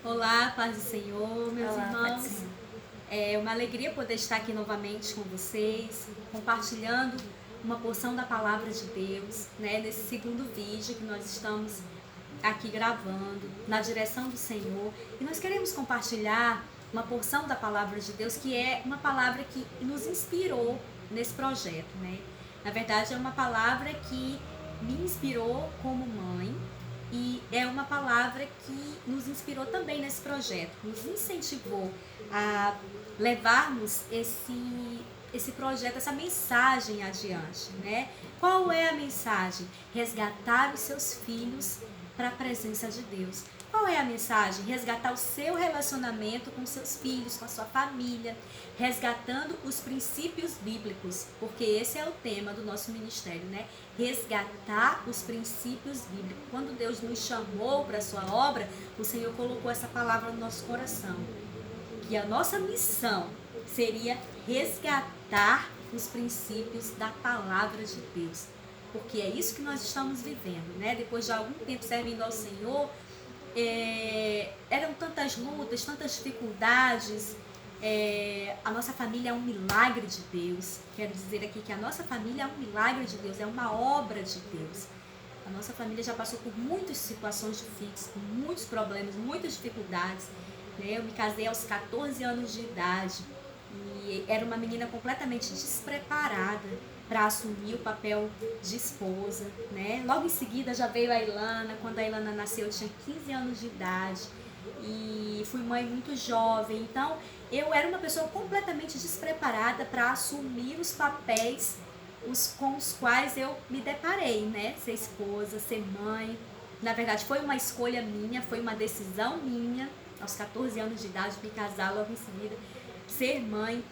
Olá, paz do Senhor, meus Olá, irmãos. pode sim. É uma alegria poder estar aqui novamente com vocês, compartilhando uma porção da palavra de Deus, né? Nesse segundo vídeo que nós estamos aqui gravando, na direção do Senhor. E nós queremos compartilhar uma porção da palavra de Deus que é uma palavra que nos inspirou nesse projeto, né? Na verdade, é uma palavra que me inspirou como mãe, e é uma palavra que nos inspirou também nesse projeto, nos incentivou a levarmos esse projeto, essa mensagem adiante, né? Qual é a mensagem? Resgatar os seus filhos para a presença de Deus. Qual é a mensagem? Resgatar o seu relacionamento com seus filhos, com a sua família, resgatando os princípios bíblicos, porque esse é o tema do nosso ministério, né? Resgatar os princípios bíblicos. Quando Deus nos chamou para a sua obra, o Senhor colocou essa palavra no nosso coração. Que a nossa missão seria resgatar os princípios da palavra de Deus. Porque é isso que nós estamos vivendo, né? Depois de algum tempo servindo ao Senhor, eram tantas lutas, tantas dificuldades. A nossa família é um milagre de Deus. Quero dizer aqui que a nossa família é um milagre de Deus, é uma obra de Deus. A nossa família já passou por muitas situações difíceis, muitos problemas, muitas dificuldades. Né? Eu me casei aos 14 anos de idade e era uma menina completamente despreparada para assumir o papel de esposa, né? Logo em seguida já veio a Ilana. Quando a Ilana nasceu eu tinha 15 anos de idade e fui mãe muito jovem. Então eu era uma pessoa completamente despreparada para assumir os papéis com os quais eu me deparei, né? Ser esposa, ser mãe. Na verdade foi uma escolha minha, foi uma decisão minha, aos 14 anos de idade, me casar, logo em seguida ser mãe.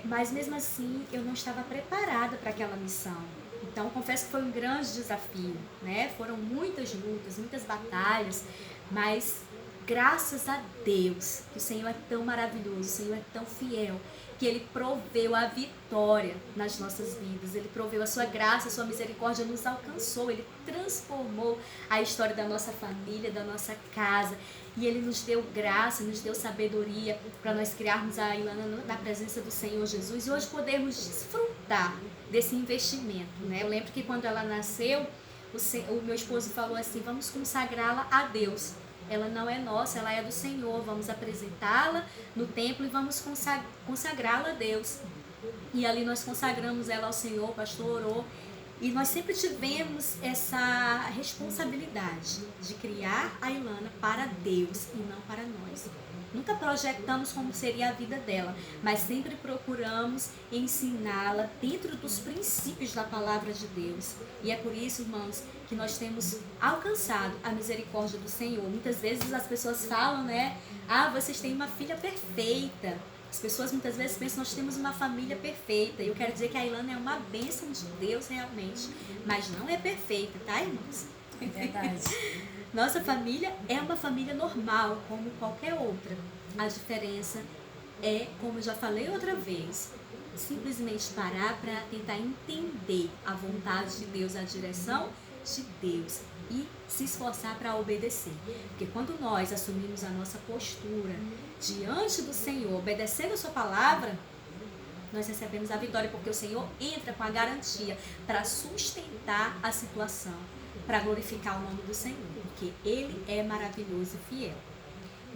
Mas mesmo assim eu não estava preparada para aquela missão. Então confesso que foi um grande desafio, né? Foram muitas lutas, muitas batalhas, mas graças a Deus que o Senhor é tão maravilhoso, o Senhor é tão fiel, que Ele proveu a vitória nas nossas vidas. Ele proveu a sua graça, a sua misericórdia nos alcançou. Ele transformou a história da nossa família, da nossa casa. E Ele nos deu graça, nos deu sabedoria para nós criarmos a Ilana na presença do Senhor Jesus e hoje podermos desfrutar desse investimento, né? Eu lembro que quando ela nasceu, o meu esposo falou assim: vamos consagrá-la a Deus. Ela não é nossa, ela é do Senhor. Vamos apresentá-la no templo e vamos consagrá-la a Deus. E ali nós consagramos ela ao Senhor, o pastor orou. E nós sempre tivemos essa responsabilidade de criar a Ilana para Deus e não para nós. Nunca projetamos como seria a vida dela, mas sempre procuramos ensiná-la dentro dos princípios da palavra de Deus. E é por isso, irmãos, que nós temos alcançado a misericórdia do Senhor. Muitas vezes as pessoas falam, né? Ah, vocês têm uma filha perfeita. As pessoas muitas vezes pensam que nós temos uma família perfeita. E eu quero dizer que a Ilana é uma bênção de Deus realmente. Mas não é perfeita, tá, irmãos? É verdade. Nossa família é uma família normal, como qualquer outra. A diferença é, como eu já falei outra vez, simplesmente parar para tentar entender a vontade de Deus, a direção de Deus e se esforçar para obedecer. Porque quando nós assumimos a nossa postura diante do Senhor, obedecendo a sua palavra, nós recebemos a vitória, porque o Senhor entra com a garantia para sustentar a situação, para glorificar o nome do Senhor, porque Ele é maravilhoso e fiel.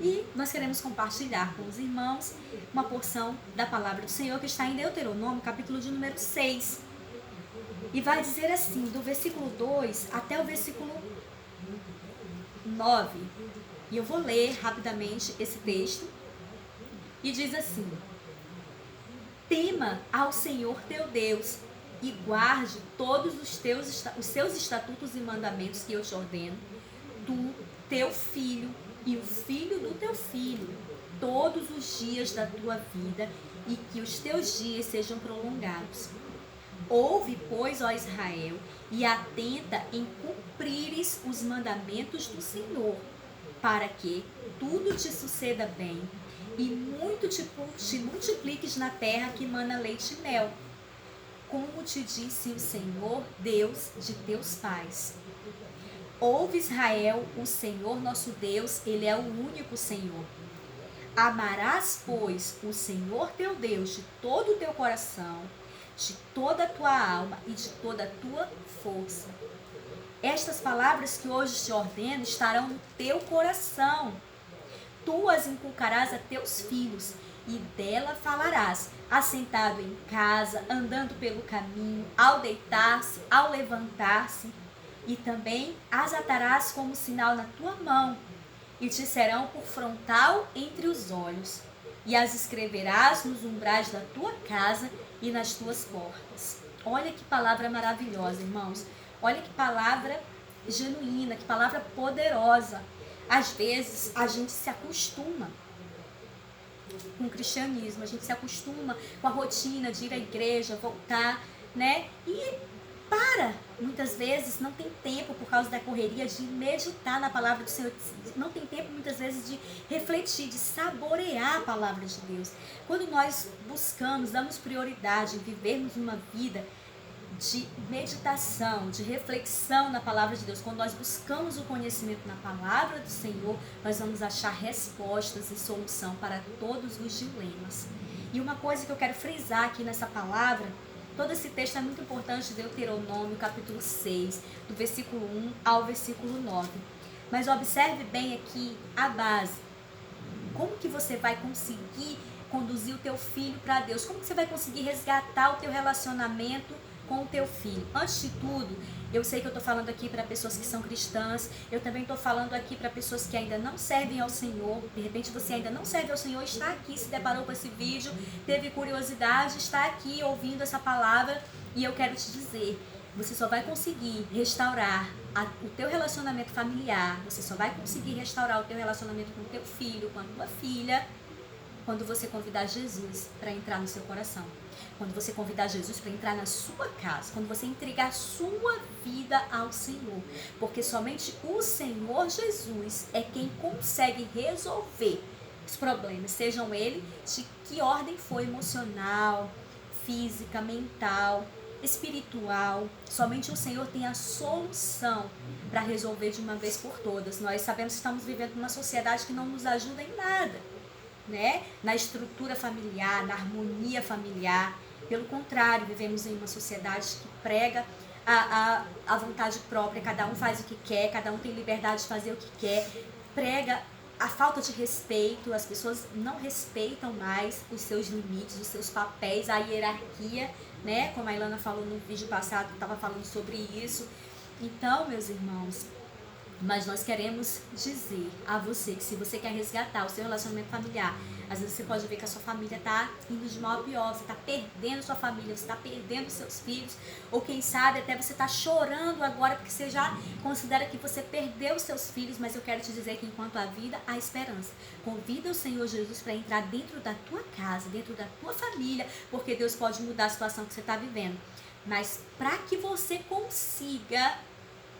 E nós queremos compartilhar com os irmãos uma porção da palavra do Senhor que está em Deuteronômio, capítulo de número 6. E vai dizer assim, do versículo 2 até o versículo 9. E eu vou ler rapidamente esse texto. E diz assim: tema ao Senhor teu Deus e guarde todos os seus estatutos e mandamentos que eu te ordeno, tu, teu filho e o filho do teu filho, todos os dias da tua vida, e que os teus dias sejam prolongados. Ouve, pois, ó Israel, e atenta em cumprires os mandamentos do Senhor, para que tudo te suceda bem e muito te multipliques na terra que mana leite e mel, como te disse o Senhor, Deus de teus pais. Ouve, Israel, o Senhor nosso Deus, Ele é o único Senhor. Amarás, pois, o Senhor teu Deus de todo o teu coração, de toda a tua alma e de toda a tua força. Estas palavras que hoje te ordeno estarão no teu coração. Tu as inculcarás a teus filhos, e dela falarás, assentado em casa, andando pelo caminho, ao deitar-se, ao levantar-se. E também as atarás como sinal na tua mão, e te serão por frontal entre os olhos. E as escreverás nos umbrais da tua casa e nas tuas portas. Olha que palavra maravilhosa, irmãos. Olha que palavra genuína, que palavra poderosa. Às vezes a gente se acostuma com o cristianismo, a gente se acostuma com a rotina de ir à igreja, voltar, né? E muitas vezes não tem tempo por causa da correria de meditar na palavra do Senhor, não tem tempo muitas vezes de refletir, de saborear a palavra de Deus. Quando nós buscamos, damos prioridade em vivermos uma vida de meditação, de reflexão na palavra de Deus, quando nós buscamos o conhecimento na palavra do Senhor, nós vamos achar respostas e solução para todos os dilemas. E uma coisa que eu quero frisar aqui nessa palavra, todo esse texto é muito importante, de Deuteronômio, capítulo 6, do versículo 1 ao versículo 9. Mas observe bem aqui a base. Como que você vai conseguir conduzir o teu filho para Deus? Como que você vai conseguir resgatar o teu relacionamento com o teu filho? Antes de tudo, eu sei que eu estou falando aqui para pessoas que são cristãs, eu também estou falando aqui para pessoas que ainda não servem ao Senhor. De repente você ainda não serve ao Senhor, está aqui, se deparou com esse vídeo, teve curiosidade, está aqui ouvindo essa palavra, e eu quero te dizer, você só vai conseguir restaurar o teu relacionamento familiar, você só vai conseguir restaurar o teu relacionamento com o teu filho, com a tua filha, quando você convidar Jesus para entrar no seu coração. Quando você convidar Jesus para entrar na sua casa, quando você entregar sua vida ao Senhor, porque somente o Senhor Jesus é quem consegue resolver os problemas, sejam eles de que ordem for, emocional, física, mental, espiritual. Somente o Senhor tem a solução para resolver de uma vez por todas. Nós sabemos que estamos vivendo numa sociedade que não nos ajuda em nada, né? Na estrutura familiar, na harmonia familiar. Pelo contrário, vivemos em uma sociedade que prega a vontade própria, cada um faz o que quer, cada um tem liberdade de fazer o que quer, prega a falta de respeito, as pessoas não respeitam mais os seus limites, os seus papéis, a hierarquia, né? Como a Ilana falou no vídeo passado, estava falando sobre isso. Então, meus irmãos, mas nós queremos dizer a você que se você quer resgatar o seu relacionamento familiar, às vezes você pode ver que a sua família está indo de mal a pior, você está perdendo sua família, você está perdendo seus filhos, ou quem sabe até você está chorando agora porque você já considera que você perdeu seus filhos, mas eu quero te dizer que enquanto há vida, há esperança. Convida o Senhor Jesus para entrar dentro da tua casa, dentro da tua família, porque Deus pode mudar a situação que você está vivendo. Mas para que você consiga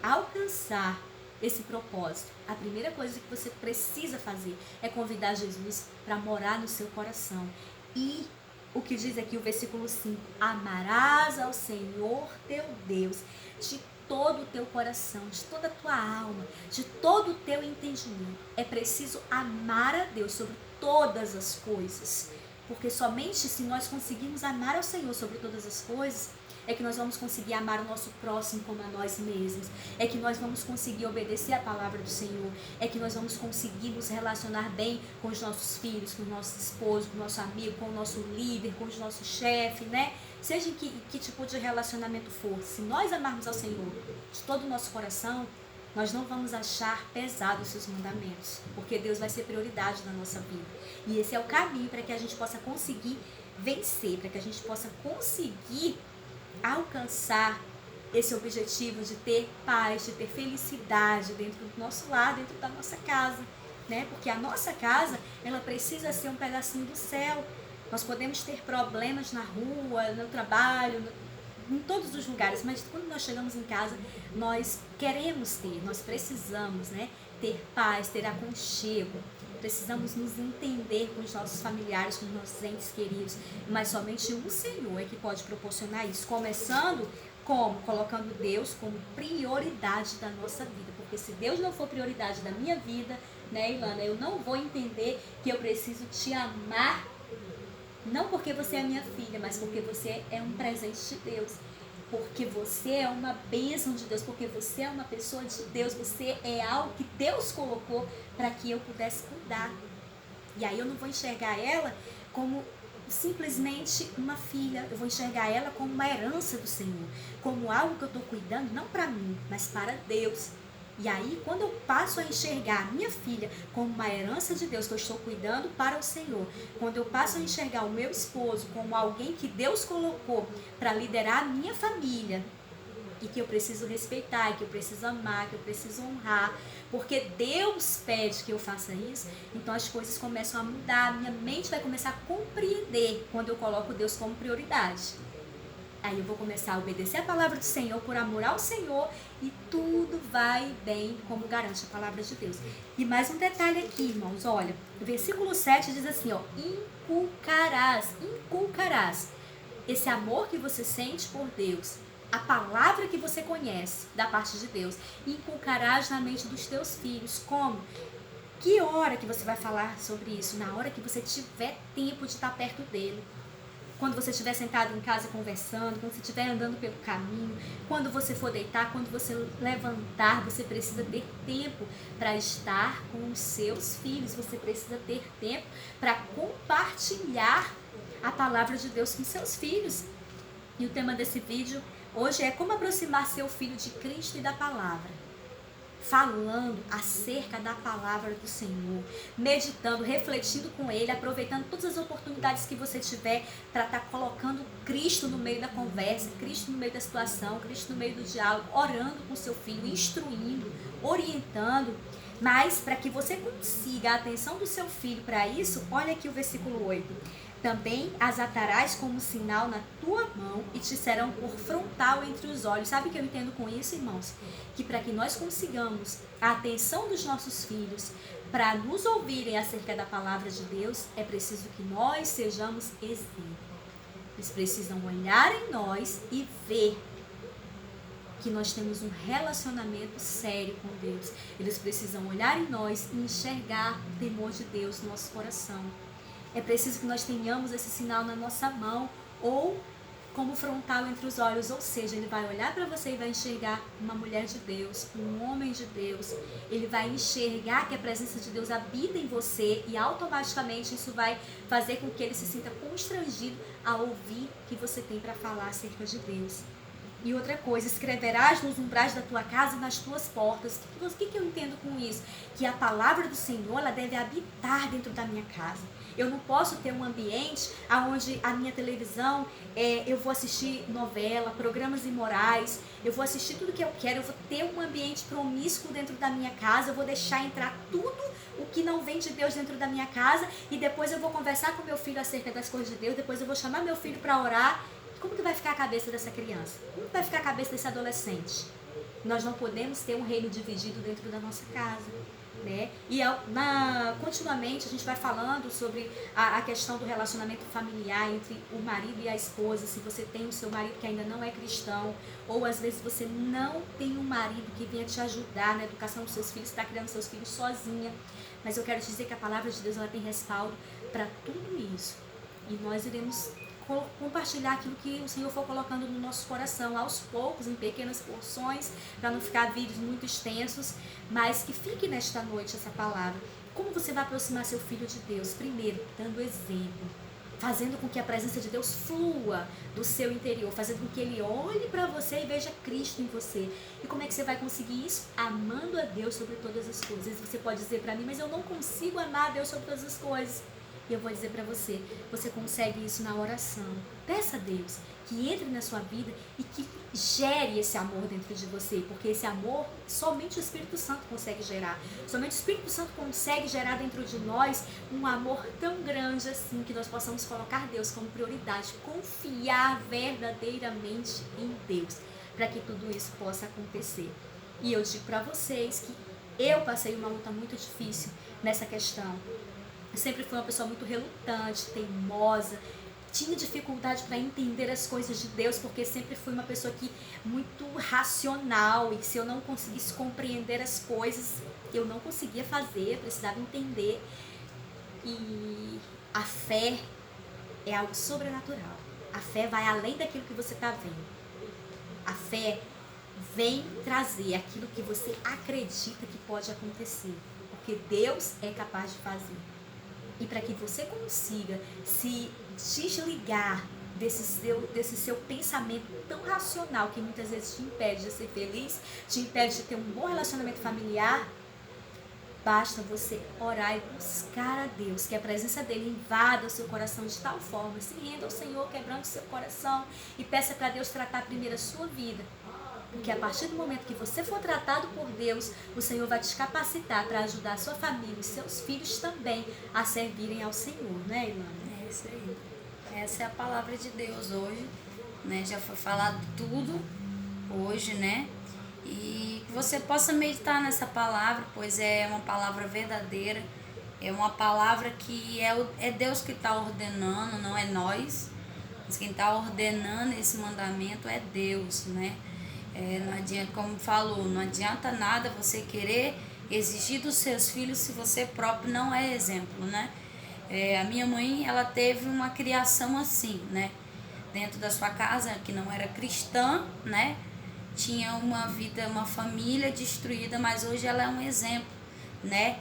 alcançar esse propósito, a primeira coisa que você precisa fazer é convidar Jesus para morar no seu coração. E o que diz aqui o versículo 5, amarás ao Senhor teu Deus de todo o teu coração, de toda a tua alma, de todo o teu entendimento. É preciso amar a Deus sobre todas as coisas, porque somente se nós conseguirmos amar ao Senhor sobre todas as coisas, é que nós vamos conseguir amar o nosso próximo como a nós mesmos, é que nós vamos conseguir obedecer a palavra do Senhor, é que nós vamos conseguir nos relacionar bem com os nossos filhos, com o nosso esposo, com o nosso amigo, com o nosso líder, com o nosso chefe, né? Seja em que tipo de relacionamento for, se nós amarmos ao Senhor de todo o nosso coração, nós não vamos achar pesados os seus mandamentos, porque Deus vai ser prioridade na nossa vida. E esse é o caminho para que a gente possa conseguir vencer, para que a gente possa conseguir alcançar esse objetivo de ter paz, de ter felicidade dentro do nosso lar, dentro da nossa casa, né? Porque a nossa casa, ela precisa ser um pedacinho do céu. Nós podemos ter problemas na rua, no trabalho, em todos os lugares, mas quando nós chegamos em casa, nós queremos ter, nós precisamos, né, ter paz, ter aconchego. Precisamos nos entender com os nossos familiares, com os nossos entes queridos, mas somente o Senhor é que pode proporcionar isso, começando como? Colocando Deus como prioridade da nossa vida, porque se Deus não for prioridade da minha vida, né, Ilana, eu não vou entender que eu preciso te amar, não porque você é minha filha, mas porque você é um presente de Deus. Porque você é uma bênção de Deus, porque você é uma pessoa de Deus, você é algo que Deus colocou para que eu pudesse cuidar. E aí eu não vou enxergar ela como simplesmente uma filha, eu vou enxergar ela como uma herança do Senhor, como algo que eu estou cuidando, não para mim, mas para Deus. E aí, quando eu passo a enxergar a minha filha como uma herança de Deus que eu estou cuidando para o Senhor, quando eu passo a enxergar o meu esposo como alguém que Deus colocou para liderar a minha família, e que eu preciso respeitar, que eu preciso amar, que eu preciso honrar, porque Deus pede que eu faça isso, então as coisas começam a mudar, minha mente vai começar a compreender quando eu coloco Deus como prioridade. Aí eu vou começar a obedecer a palavra do Senhor por amor ao Senhor e tudo vai bem, como garante a palavra de Deus. E mais um detalhe aqui, irmãos, olha, o versículo 7 diz assim, ó, inculcarás esse amor que você sente por Deus, a palavra que você conhece da parte de Deus, inculcarás na mente dos teus filhos. Como? Que hora que você vai falar sobre isso? Na hora que você tiver tempo de estar perto dele. Quando você estiver sentado em casa conversando, quando você estiver andando pelo caminho, quando você for deitar, quando você levantar, você precisa ter tempo para estar com os seus filhos, você precisa ter tempo para compartilhar a palavra de Deus com seus filhos. E o tema desse vídeo hoje é como aproximar seu filho de Cristo e da palavra. Falando acerca da palavra do Senhor, meditando, refletindo com Ele, aproveitando todas as oportunidades que você tiver para estar colocando Cristo no meio da conversa, Cristo no meio da situação, Cristo no meio do diálogo, orando com seu filho, instruindo, orientando. Mas para que você consiga a atenção do seu filho para isso, olha aqui o versículo 8. Também as atarás como sinal na tua mão e te serão por frontal entre os olhos. Sabe o que eu entendo com isso, irmãos? Que para que nós consigamos a atenção dos nossos filhos, para nos ouvirem acerca da palavra de Deus, é preciso que nós sejamos exemplo. Eles precisam olhar em nós e ver que nós temos um relacionamento sério com Deus. Eles precisam olhar em nós e enxergar o temor de Deus no nosso coração. É preciso que nós tenhamos esse sinal na nossa mão ou como frontal entre os olhos, ou seja, ele vai olhar para você e vai enxergar uma mulher de Deus, um homem de Deus. Ele vai enxergar que a presença de Deus habita em você e automaticamente isso vai fazer com que ele se sinta constrangido a ouvir o que você tem para falar acerca de Deus. E outra coisa, escreverás nos umbrais da tua casa e nas tuas portas. O que eu entendo com isso? Que a palavra do Senhor, ela deve habitar dentro da minha casa. Eu não posso ter um ambiente onde a minha televisão, eu vou assistir novela, programas imorais, eu vou assistir tudo que eu quero, eu vou ter um ambiente promíscuo dentro da minha casa, eu vou deixar entrar tudo o que não vem de Deus dentro da minha casa e depois eu vou conversar com meu filho acerca das coisas de Deus, depois eu vou chamar meu filho para orar. Como que vai ficar a cabeça dessa criança? Como que vai ficar a cabeça desse adolescente? Nós não podemos ter um reino dividido dentro da nossa casa, né? E continuamente a gente vai falando sobre a questão do relacionamento familiar entre o marido e a esposa. Se você tem o seu marido que ainda não é cristão, ou às vezes você não tem um marido que venha te ajudar na educação dos seus filhos, está criando seus filhos sozinha. Mas eu quero te dizer que a palavra de Deus ela tem respaldo para tudo isso. E nós iremos compartilhar aquilo que o Senhor for colocando no nosso coração, aos poucos, em pequenas porções, para não ficar vídeos muito extensos, mas que fique nesta noite essa palavra. Como você vai aproximar seu filho de Deus? Primeiro, dando exemplo, fazendo com que a presença de Deus flua do seu interior, fazendo com que ele olhe para você e veja Cristo em você. E como é que você vai conseguir isso? Amando a Deus sobre todas as coisas. Você pode dizer para mim, mas eu não consigo amar a Deus sobre todas as coisas. E eu vou dizer para você, você consegue isso na oração. Peça a Deus que entre na sua vida e que gere esse amor dentro de você, porque esse amor somente o Espírito Santo consegue gerar. Somente o Espírito Santo consegue gerar dentro de nós um amor tão grande assim, que nós possamos colocar Deus como prioridade, confiar verdadeiramente em Deus, para que tudo isso possa acontecer. E eu digo para vocês que eu passei uma luta muito difícil nessa questão. Eu sempre fui uma pessoa muito relutante, teimosa, tinha dificuldade para entender as coisas de Deus, porque sempre fui uma pessoa que muito racional, e se eu não conseguisse compreender as coisas, eu não conseguia fazer, eu precisava entender. E a fé é algo sobrenatural. A fé vai além daquilo que você está vendo. A fé vem trazer aquilo que você acredita que pode acontecer, porque Deus é capaz de fazer. E para que você consiga se desligar desse seu pensamento tão racional, que muitas vezes te impede de ser feliz, te impede de ter um bom relacionamento familiar, basta você orar e buscar a Deus, que a presença dele invada o seu coração de tal forma, se renda ao Senhor, quebrando o seu coração, e peça para Deus tratar primeiro a sua vida. Porque a partir do momento que você for tratado por Deus, o Senhor vai te capacitar para ajudar a sua família e seus filhos também a servirem ao Senhor, né, Ilana? É isso aí. Essa é a palavra de Deus hoje, né? Já foi falado tudo hoje, né? E que você possa meditar nessa palavra, pois é uma palavra verdadeira, é uma palavra que é Deus que está ordenando, não é nós. Mas quem está ordenando esse mandamento é Deus, né? Não adianta, como falou, não adianta nada você querer exigir dos seus filhos se você próprio não é exemplo, né? A minha mãe, ela teve uma criação assim, né? Dentro da sua casa, que não era cristã, né? Tinha uma vida, uma família destruída, mas hoje ela é um exemplo, né?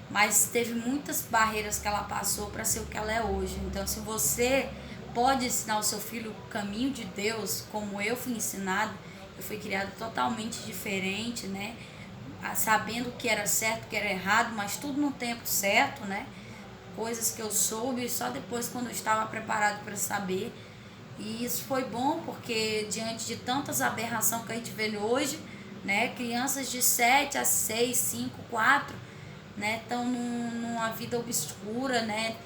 Mas teve muitas barreiras que ela passou para ser o que ela é hoje. Então, se você pode ensinar o seu filho o caminho de Deus, como eu fui ensinada, eu fui criada totalmente diferente, né? Sabendo o que era certo, o que era errado, mas tudo no tempo certo, né? Coisas que eu soube só depois, quando eu estava preparado para saber. E isso foi bom, porque diante de tantas aberrações que a gente vê hoje, né? Crianças de 7 a 6, 5, 4, né? Estão numa vida obscura, né?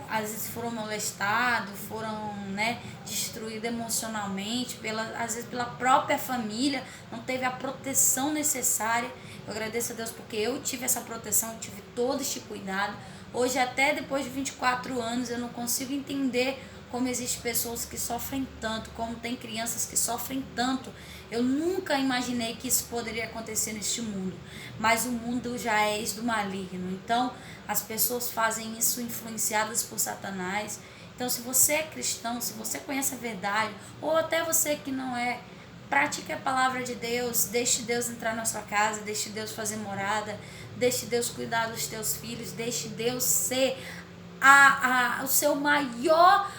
Às vezes foram molestados, foram, né, destruídos emocionalmente, às vezes pela própria família, não teve a proteção necessária. Eu agradeço a Deus porque eu tive essa proteção, eu tive todo este cuidado. Hoje, até depois de 24 anos, eu não consigo entender como existem pessoas que sofrem tanto, como tem crianças que sofrem tanto. Eu nunca imaginei que isso poderia acontecer neste mundo, mas o mundo já é do maligno, então as pessoas fazem isso influenciadas por Satanás. Então, se você é cristão, se você conhece a verdade, ou até você que não é, pratique a palavra de Deus, deixe Deus entrar na sua casa, deixe Deus fazer morada, deixe Deus cuidar dos teus filhos, deixe Deus ser o seu maior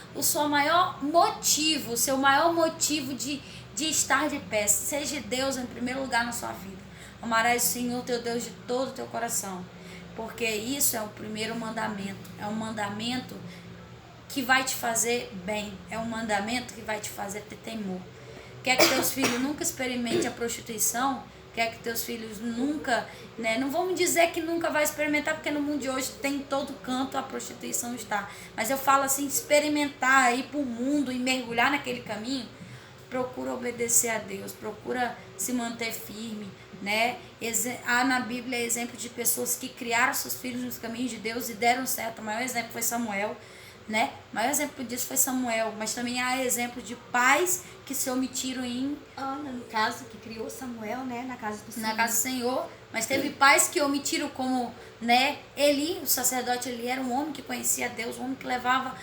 motivo de estar de pé. Seja Deus em primeiro lugar na sua vida. Amarás o Senhor teu Deus de todo o teu coração, porque isso é o primeiro mandamento. É um mandamento que vai te fazer bem, é um mandamento que vai te fazer ter temor. Quer que teus filhos nunca experimentem a prostituição, quer que teus filhos nunca, né, não vamos dizer que nunca vai experimentar, porque no mundo de hoje tem em todo canto a prostituição está, mas eu falo assim, experimentar, ir para o mundo e mergulhar naquele caminho. Procura obedecer a Deus, procura se manter firme, né? Há na Bíblia exemplo de pessoas que criaram seus filhos nos caminhos de Deus e deram certo. O maior exemplo foi Samuel, né? O maior exemplo disso foi Samuel, mas também há exemplo de pais que se omitiram em Ana, no caso, que criou Samuel, né, na casa do Senhor. Na casa do Senhor, mas teve pais que omitiram, como, né, Eli, o sacerdote Eli, era um homem que conhecia Deus, um homem que levava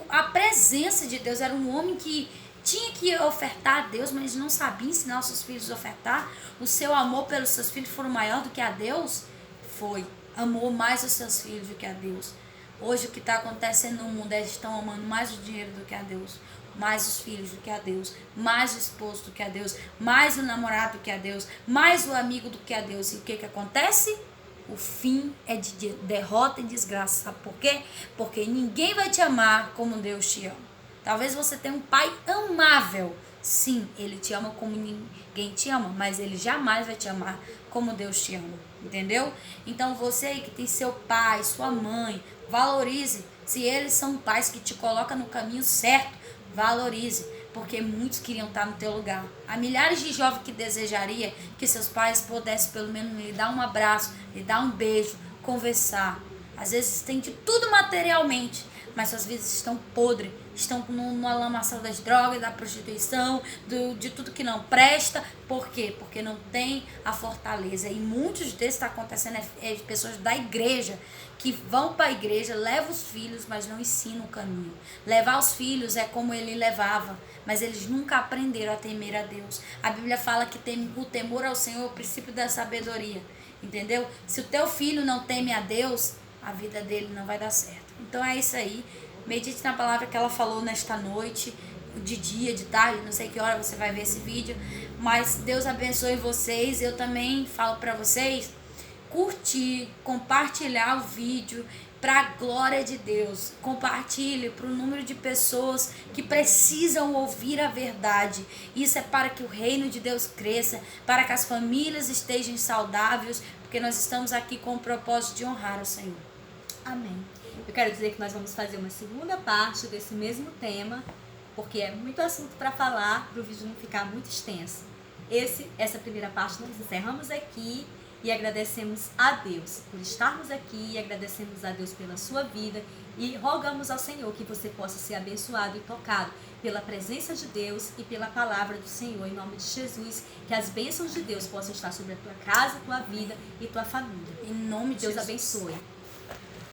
a presença de Deus, era um homem que tinha que ofertar a Deus, mas não sabia ensinar os seus filhos a ofertar. O seu amor pelos seus filhos foi maior do que a Deus? Foi. Amou mais os seus filhos do que a Deus. Hoje o que está acontecendo no mundo é que eles estão amando mais o dinheiro do que a Deus, mais os filhos do que a Deus, mais o esposo do que a Deus, mais o namorado do que a Deus, mais o amigo do que a Deus. E o que acontece? O fim é de derrota e desgraça. Sabe por quê? Porque ninguém vai te amar como Deus te ama. Talvez você tenha um pai amável. Sim, ele te ama como ninguém te ama, mas ele jamais vai te amar como Deus te ama. Entendeu? Então você aí que tem seu pai, sua mãe, valorize. Se eles são pais que te colocam no caminho certo, valorize. Porque muitos queriam estar no teu lugar. Há milhares de jovens que desejariam que seus pais pudessem pelo menos lhe dar um abraço, lhe dar um beijo, conversar. Às vezes tem de tudo materialmente, mas suas vidas estão podres, estão numa lamaçal das drogas, da prostituição, de tudo que não presta. Por quê? Porque não tem a fortaleza. E muitos desses está acontecendo é pessoas da igreja que vão para a igreja, levam os filhos, mas não ensinam o caminho. Levar os filhos é como ele levava, mas eles nunca aprenderam a temer a Deus. A Bíblia fala que o temor ao Senhor é o princípio da sabedoria. Entendeu? Se o teu filho não teme a Deus, a vida dele não vai dar certo. Então é isso aí. Medite na palavra que ela falou nesta noite, de dia, de tarde, não sei que hora você vai ver esse vídeo. Mas Deus abençoe vocês. Eu também falo para vocês curtir, compartilhar o vídeo para a glória de Deus. Compartilhe para o número de pessoas que precisam ouvir a verdade. Isso é para que o reino de Deus cresça, para que as famílias estejam saudáveis, porque nós estamos aqui com o propósito de honrar o Senhor. Amém. Eu quero dizer que nós vamos fazer uma segunda parte desse mesmo tema, porque é muito assunto para falar, para o vídeo não ficar muito extenso. Essa primeira parte nós encerramos aqui e agradecemos a Deus por estarmos aqui, e agradecemos a Deus pela sua vida e rogamos ao Senhor que você possa ser abençoado e tocado pela presença de Deus e pela palavra do Senhor, em nome de Jesus, que as bênçãos de Deus possam estar sobre a tua casa, tua vida e tua família. Em nome de Deus Jesus. abençoe.